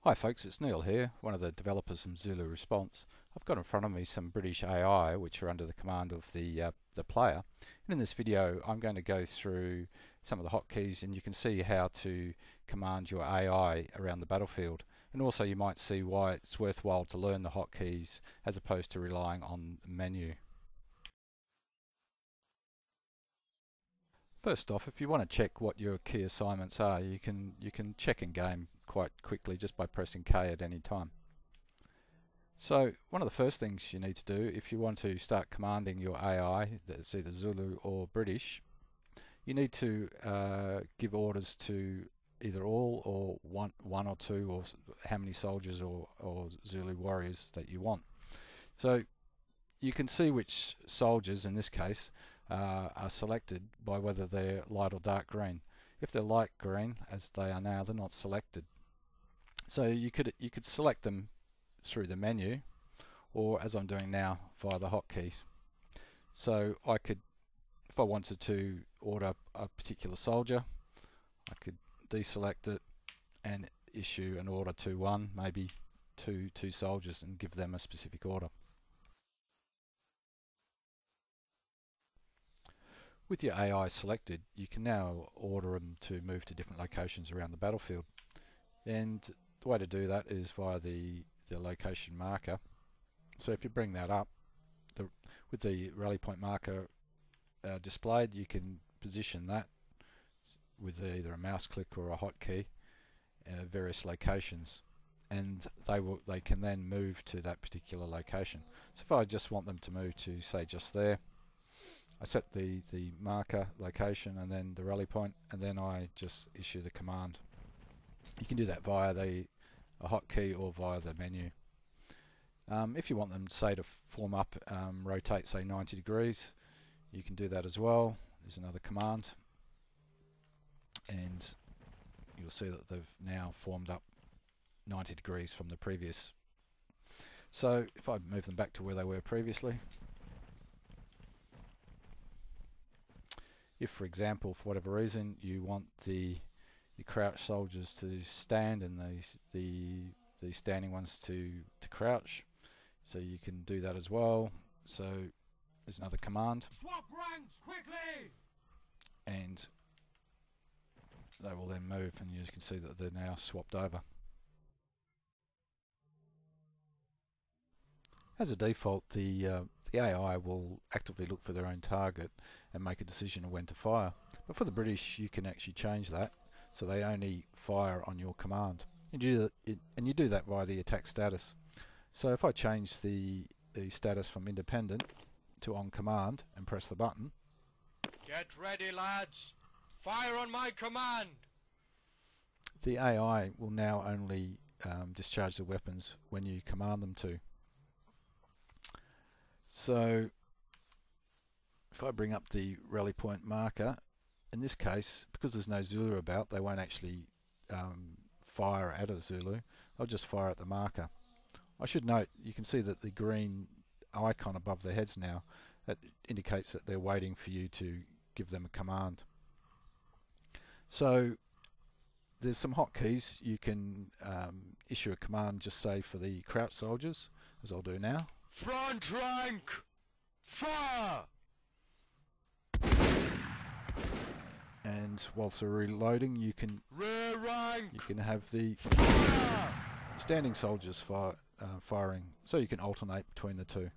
Hi folks, it's Neil here, one of the developers from Zulu Response. I've got in front of me some British AI which are under the command of the player. And in this video I'm going to go through some of the hotkeys, and you can see how to command your AI around the battlefield. And also you might see why it's worthwhile to learn the hotkeys as opposed to relying on the menu. First off, if you want to check what your key assignments are, you can check in game quite quickly just by pressing K at any time. So one of the first things you need to do if you want to start commanding your AI that's either Zulu or British, you need to give orders to either all or one or two, or how many soldiers or Zulu warriors that you want. So you can see which soldiers in this case are selected by whether they're light or dark green. If they're light green, as they are now, they're not selected. So you could select them through the menu, or as I'm doing now, via the hotkeys. So I could, if I wanted to order a particular soldier, I could deselect it and issue an order to one, maybe two soldiers, and give them a specific order. With your AI selected, you can now order them to move to different locations around the battlefield. And the way to do that is via the location marker. So if you bring that up, with the rally point marker displayed, you can position that with either a mouse click or a hotkey various locations, and they can then move to that particular location. So if I just want them to move to, say, just there, I set the marker location and then the rally point, and then I just issue the command. You can do that via a hotkey or via the menu. If you want them, say, to form up, rotate, say, 90 degrees, you can do that as well. There's another command, and you'll see that they've now formed up 90 degrees from the previous. So if I move them back to where they were previously, if, for example, for whatever reason, you want the crouch soldiers to stand and the standing ones to crouch, so you can do that as well. So there's another command. Swap ranks quickly! And they will then move, and you can see that they're now swapped over. As a default, the AI will actively look for their own target and make a decision of when to fire. But for the British, you can actually change that, so they only fire on your command. And you do that via the attack status. So if I change the status from independent to on command and press the button, get ready, lads! Fire on my command! The AI will now only discharge the weapons when you command them to. So if I bring up the rally point marker, in this case, because there's no Zulu about, they won't actually fire at a Zulu. They'll just fire at the marker. I should note, you can see that the green icon above their heads now, that indicates that they're waiting for you to give them a command. So there's some hotkeys. You can issue a command, just say, for the crouch soldiers, as I'll do now. Front rank! Fire! And whilst they're reloading, you can rear rank! You can have the standing soldiers firing, so you can alternate between the two.